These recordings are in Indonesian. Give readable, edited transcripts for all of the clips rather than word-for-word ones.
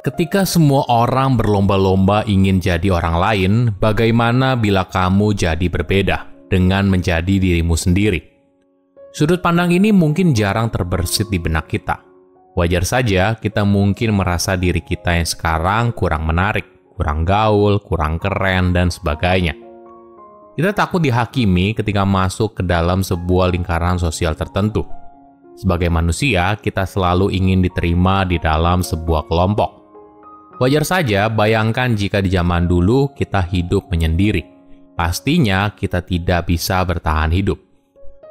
Ketika semua orang berlomba-lomba ingin jadi orang lain, bagaimana bila kamu jadi berbeda dengan menjadi dirimu sendiri? Sudut pandang ini mungkin jarang terbersit di benak kita. Wajar saja kita mungkin merasa diri kita yang sekarang kurang menarik, kurang gaul, kurang keren, dan sebagainya. Kita takut dihakimi ketika masuk ke dalam sebuah lingkaran sosial tertentu. Sebagai manusia, kita selalu ingin diterima di dalam sebuah kelompok. Wajar saja bayangkan jika di zaman dulu kita hidup menyendiri. Pastinya kita tidak bisa bertahan hidup.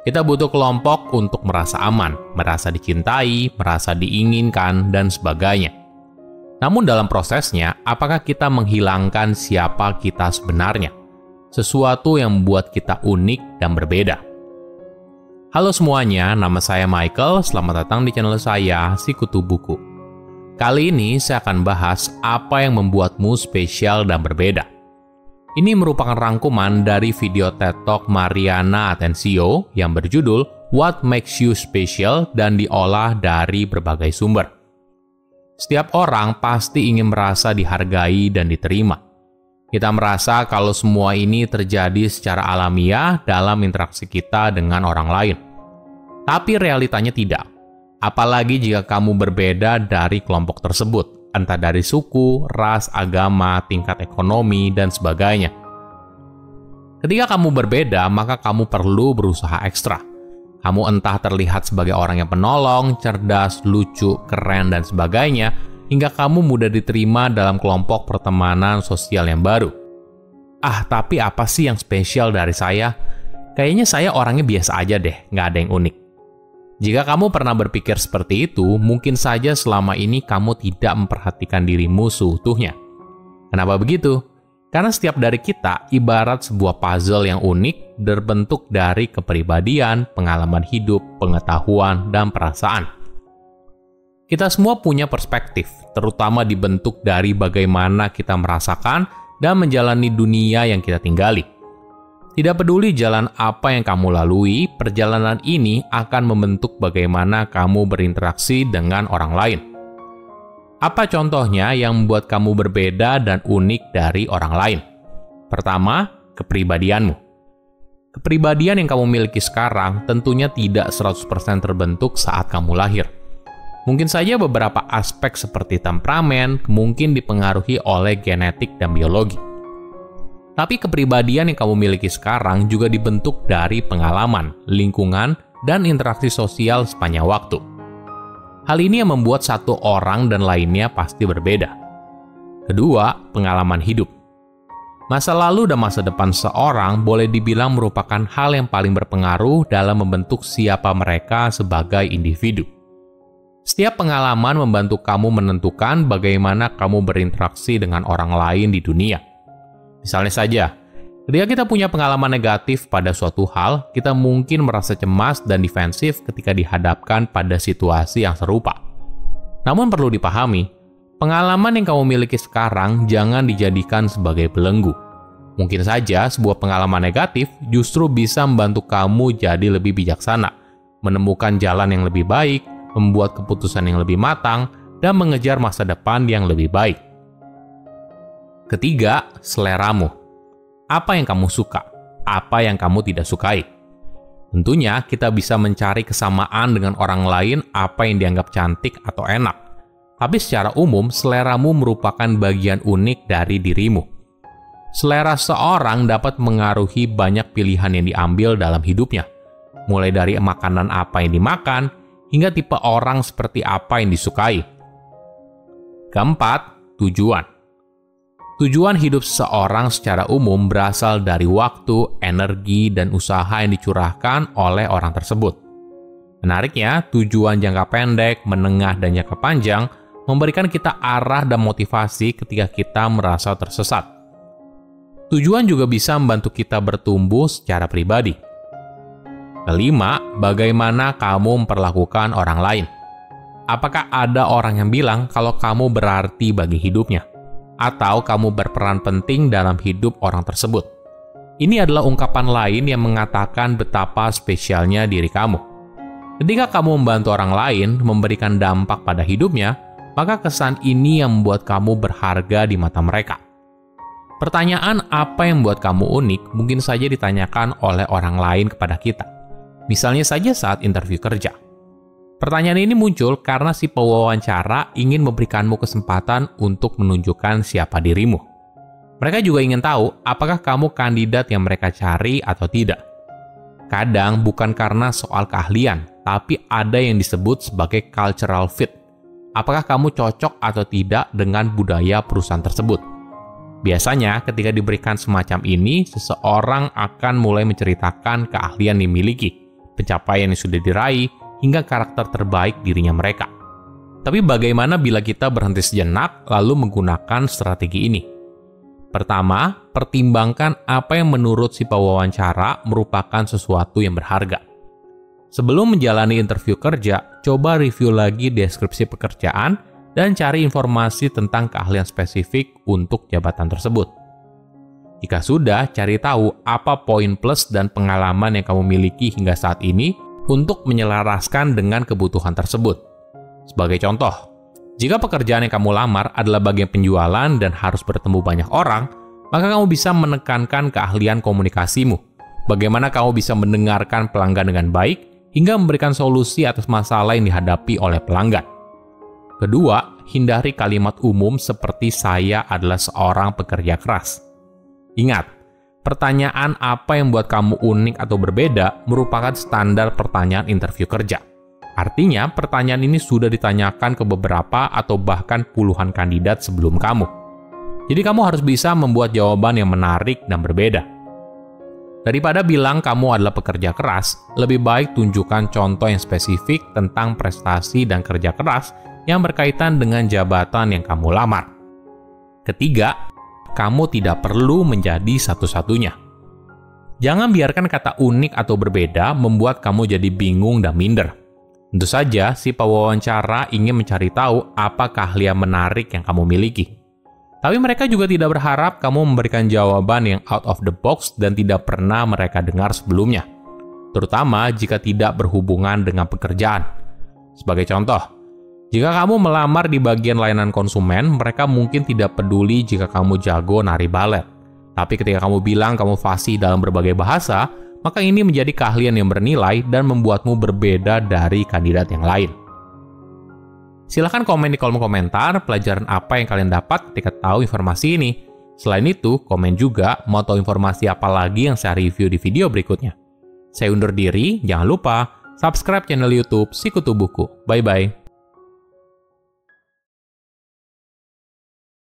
Kita butuh kelompok untuk merasa aman, merasa dicintai, merasa diinginkan, dan sebagainya. Namun dalam prosesnya, apakah kita menghilangkan siapa kita sebenarnya? Sesuatu yang membuat kita unik dan berbeda. Halo semuanya, nama saya Michael. Selamat datang di channel saya, Sikutu Buku. Kali ini saya akan bahas apa yang membuatmu spesial dan berbeda. Ini merupakan rangkuman dari video TED Talk Mariana Atencio yang berjudul What Makes You Special dan diolah dari berbagai sumber. Setiap orang pasti ingin merasa dihargai dan diterima. Kita merasa kalau semua ini terjadi secara alamiah dalam interaksi kita dengan orang lain. Tapi realitanya tidak. Apalagi jika kamu berbeda dari kelompok tersebut, entah dari suku, ras, agama, tingkat ekonomi, dan sebagainya. Ketika kamu berbeda, maka kamu perlu berusaha ekstra. Kamu entah terlihat sebagai orang yang penolong, cerdas, lucu, keren, dan sebagainya, hingga kamu mudah diterima dalam kelompok pertemanan sosial yang baru. Tapi apa sih yang spesial dari saya? Kayaknya saya orangnya biasa aja deh, nggak ada yang unik. Jika kamu pernah berpikir seperti itu, mungkin saja selama ini kamu tidak memperhatikan dirimu seutuhnya. Kenapa begitu? Karena setiap dari kita ibarat sebuah puzzle yang unik, berbentuk dari kepribadian, pengalaman hidup, pengetahuan, dan perasaan. Kita semua punya perspektif, terutama dibentuk dari bagaimana kita merasakan dan menjalani dunia yang kita tinggali. Tidak peduli jalan apa yang kamu lalui, perjalanan ini akan membentuk bagaimana kamu berinteraksi dengan orang lain. Apa contohnya yang membuat kamu berbeda dan unik dari orang lain? Pertama, kepribadianmu. Kepribadian yang kamu miliki sekarang tentunya tidak 100% terbentuk saat kamu lahir. Mungkin saja beberapa aspek seperti temperamen mungkin dipengaruhi oleh genetik dan biologi. Tapi kepribadian yang kamu miliki sekarang juga dibentuk dari pengalaman, lingkungan, dan interaksi sosial sepanjang waktu. Hal ini yang membuat satu orang dan lainnya pasti berbeda. Kedua, pengalaman hidup. Masa lalu dan masa depan seorang boleh dibilang merupakan hal yang paling berpengaruh dalam membentuk siapa mereka sebagai individu. Setiap pengalaman membantu kamu menentukan bagaimana kamu berinteraksi dengan orang lain di dunia. Misalnya saja, ketika kita punya pengalaman negatif pada suatu hal, kita mungkin merasa cemas dan defensif ketika dihadapkan pada situasi yang serupa. Namun perlu dipahami, pengalaman yang kamu miliki sekarang jangan dijadikan sebagai belenggu. Mungkin saja sebuah pengalaman negatif justru bisa membantu kamu jadi lebih bijaksana, menemukan jalan yang lebih baik, membuat keputusan yang lebih matang, dan mengejar masa depan yang lebih baik. Ketiga, seleramu. Apa yang kamu suka? Apa yang kamu tidak sukai? Tentunya kita bisa mencari kesamaan dengan orang lain apa yang dianggap cantik atau enak. Tapi secara umum, seleramu merupakan bagian unik dari dirimu. Selera seorang dapat mengaruhi banyak pilihan yang diambil dalam hidupnya. Mulai dari makanan apa yang dimakan, hingga tipe orang seperti apa yang disukai. Keempat, tujuan. Tujuan hidup seseorang secara umum berasal dari waktu, energi, dan usaha yang dicurahkan oleh orang tersebut. Menariknya, tujuan jangka pendek, menengah, dan jangka panjang memberikan kita arah dan motivasi ketika kita merasa tersesat. Tujuan juga bisa membantu kita bertumbuh secara pribadi. Kelima, bagaimana kamu memperlakukan orang lain? Apakah ada orang yang bilang kalau kamu berarti bagi hidupnya? Atau kamu berperan penting dalam hidup orang tersebut? Ini adalah ungkapan lain yang mengatakan betapa spesialnya diri kamu. Ketika kamu membantu orang lain, memberikan dampak pada hidupnya, maka kesan ini yang membuat kamu berharga di mata mereka. Pertanyaan apa yang membuat kamu unik mungkin saja ditanyakan oleh orang lain kepada kita. Misalnya saja saat interview kerja. Pertanyaan ini muncul karena si pewawancara ingin memberikanmu kesempatan untuk menunjukkan siapa dirimu. Mereka juga ingin tahu apakah kamu kandidat yang mereka cari atau tidak. Kadang bukan karena soal keahlian, tapi ada yang disebut sebagai cultural fit. Apakah kamu cocok atau tidak dengan budaya perusahaan tersebut? Biasanya ketika diberikan semacam ini, seseorang akan mulai menceritakan keahlian yang dimiliki, pencapaian yang sudah diraih, hingga karakter terbaik dirinya mereka. Tapi bagaimana bila kita berhenti sejenak lalu menggunakan strategi ini? Pertama, pertimbangkan apa yang menurut si pewawancara merupakan sesuatu yang berharga. Sebelum menjalani interview kerja, coba review lagi deskripsi pekerjaan dan cari informasi tentang keahlian spesifik untuk jabatan tersebut. Jika sudah, cari tahu apa poin plus dan pengalaman yang kamu miliki hingga saat ini untuk menyelaraskan dengan kebutuhan tersebut. Sebagai contoh, jika pekerjaan yang kamu lamar adalah bagian penjualan dan harus bertemu banyak orang, maka kamu bisa menekankan keahlian komunikasimu. Bagaimana kamu bisa mendengarkan pelanggan dengan baik, hingga memberikan solusi atas masalah yang dihadapi oleh pelanggan. Kedua, hindari kalimat umum seperti saya adalah seorang pekerja keras. Ingat, pertanyaan apa yang membuat kamu unik atau berbeda merupakan standar pertanyaan interview kerja. Artinya, pertanyaan ini sudah ditanyakan ke beberapa atau bahkan puluhan kandidat sebelum kamu. Jadi kamu harus bisa membuat jawaban yang menarik dan berbeda. Daripada bilang kamu adalah pekerja keras, lebih baik tunjukkan contoh yang spesifik tentang prestasi dan kerja keras yang berkaitan dengan jabatan yang kamu lamar. Ketiga, kamu tidak perlu menjadi satu-satunya. Jangan biarkan kata unik atau berbeda membuat kamu jadi bingung dan minder. Tentu saja, si pewawancara ingin mencari tahu apa keahlian menarik yang kamu miliki. Tapi mereka juga tidak berharap kamu memberikan jawaban yang out of the box dan tidak pernah mereka dengar sebelumnya. Terutama jika tidak berhubungan dengan pekerjaan. Sebagai contoh, jika kamu melamar di bagian layanan konsumen, mereka mungkin tidak peduli jika kamu jago nari balet. Tapi ketika kamu bilang kamu fasih dalam berbagai bahasa, maka ini menjadi keahlian yang bernilai dan membuatmu berbeda dari kandidat yang lain. Silahkan komen di kolom komentar pelajaran apa yang kalian dapat ketika tahu informasi ini. Selain itu, komen juga mau tahu informasi apa lagi yang saya review di video berikutnya. Saya undur diri, jangan lupa subscribe channel YouTube Sikutu Buku. Bye-bye.